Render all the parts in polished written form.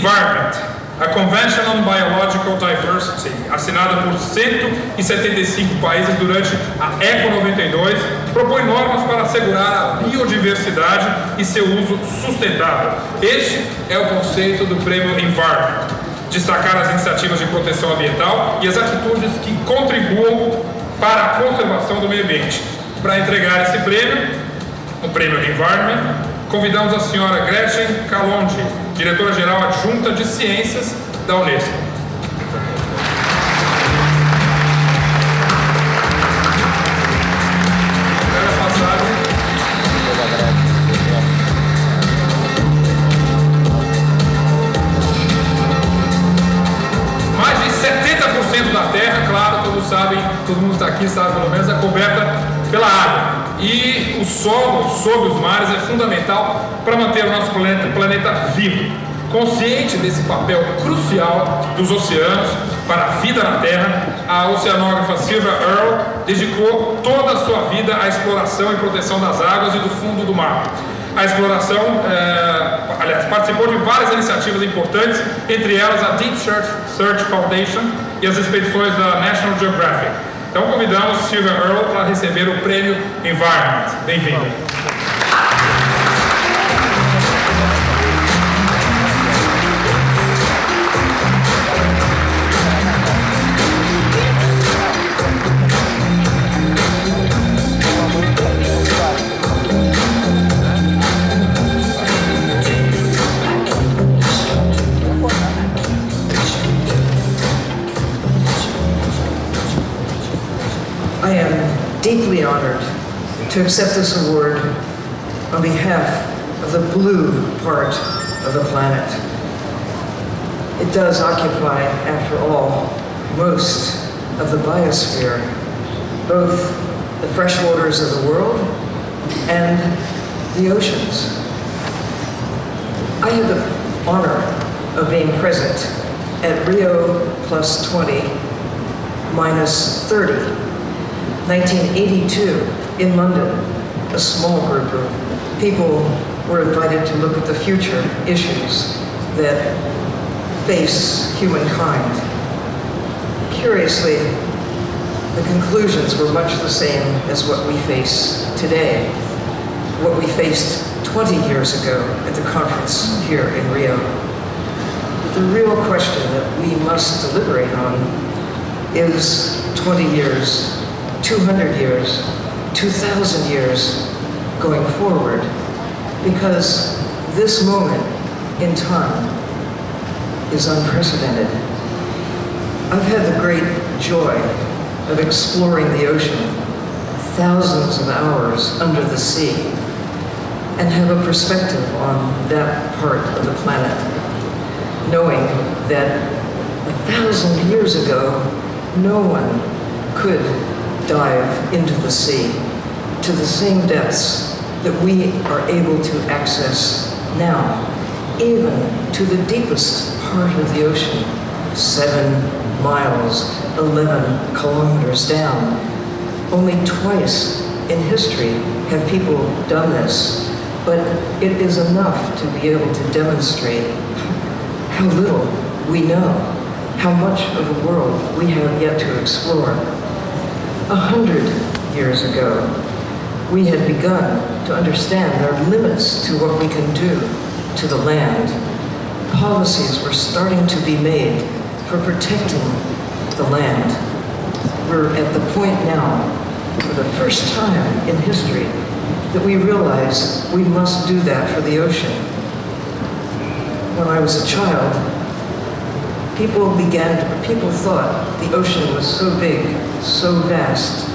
Environment, a Convention on Biological Diversity, assinada por 175 países durante a ECO 92, propõe normas para assegurar a biodiversidade e seu uso sustentável. Este é o conceito do Prêmio Environment: destacar as iniciativas de proteção ambiental e as atitudes que contribuam para a conservação do meio ambiente. Para entregar esse prêmio, o Prêmio Environment, convidamos a senhora Gretchen Kalonji, diretora-geral adjunta de Ciências da Unesco. Mais de 70% da Terra, claro, todos sabem, todo mundo está aqui, sabe pelo menos, é coberta pela água. E o solo sob os mares é fundamental para manter o nosso planeta vivo. Consciente desse papel crucial dos oceanos para a vida na Terra, a oceanógrafa Sylvia Earle dedicou toda a sua vida à exploração e proteção das águas e do fundo do mar. A exploração, participou de várias iniciativas importantes, entre elas a Deep Search Foundation e as expedições da National Geographic. Então convidamos Sylvia Earle para receber o Prêmio Environment. Bem-vinda. I am deeply honored to accept this award on behalf of the blue part of the planet. It does occupy, after all, most of the biosphere, both the freshwaters of the world and the oceans. I had the honor of being present at Rio plus 20 minus 30. 1982 in London. A small group of people were invited to look at the future issues that face humankind. Curiously, the conclusions were much the same as what we face today, what we faced 20 years ago at the conference here in Rio. But the real question that we must deliberate on is 20 years, 200 years, 2,000 years going forward, because this moment in time is unprecedented. I've had the great joy of exploring the ocean, thousands of hours under the sea, and have a perspective on that part of the planet, knowing that 1,000 years ago, no one could dive into the sea to the same depths that we are able to access now, even to the deepest part of the ocean, 7 miles, 11 kilometers down. Only twice in history have people done this, but it is enough to be able to demonstrate how little we know, how much of the world we have yet to explore. 100 years ago, we had begun to understand our limits to what we can do to the land. Policies were starting to be made for protecting the land. We're at the point now, for the first time in history, that we realize we must do that for the ocean. When I was a child, people thought the ocean was so big, so vast,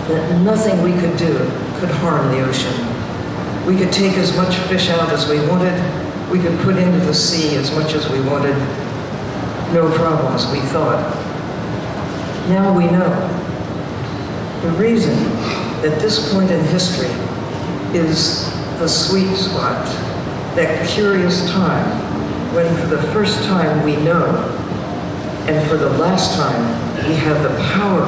that nothing we could do could harm the ocean. We could take as much fish out as we wanted, we could put into the sea as much as we wanted, no problems, we thought. Now we know. The reason that this point in history is the sweet spot, that curious time when for the first time we know, and for the last time we have the power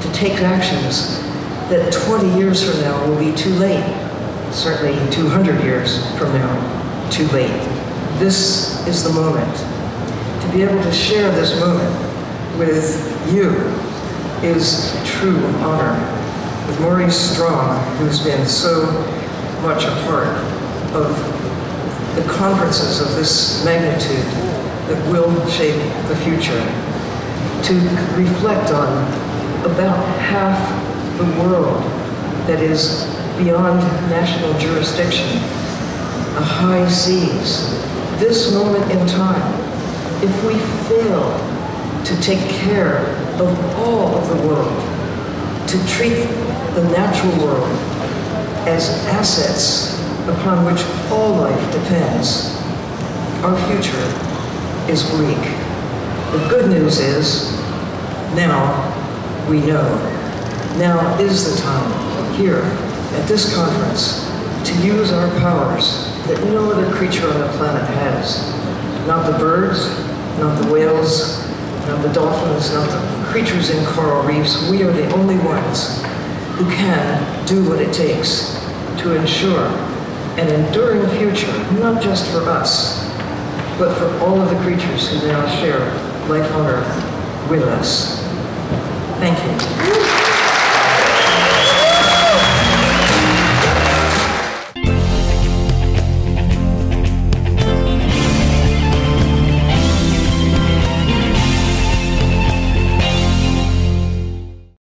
to take actions that 20 years from now will be too late, certainly 200 years from now, too late. This is the moment. To be able to share this moment with you is true honor. With Maurice Strong, who's been so much a part of the conferences of this magnitude that will shape the future, to reflect on about half the world that is beyond national jurisdiction, the high seas, this moment in time. If we fail to take care of all of the world, to treat the natural world as assets upon which all life depends, our future is bleak. The good news is, now we know. Now is the time, here, at this conference, to use our powers that no other creature on the planet has. Not the birds, not the whales, not the dolphins, not the creatures in coral reefs. We are the only ones who can do what it takes to ensure an enduring future, not just for us, but for all of the creatures who now share life on Earth with us. Thank you.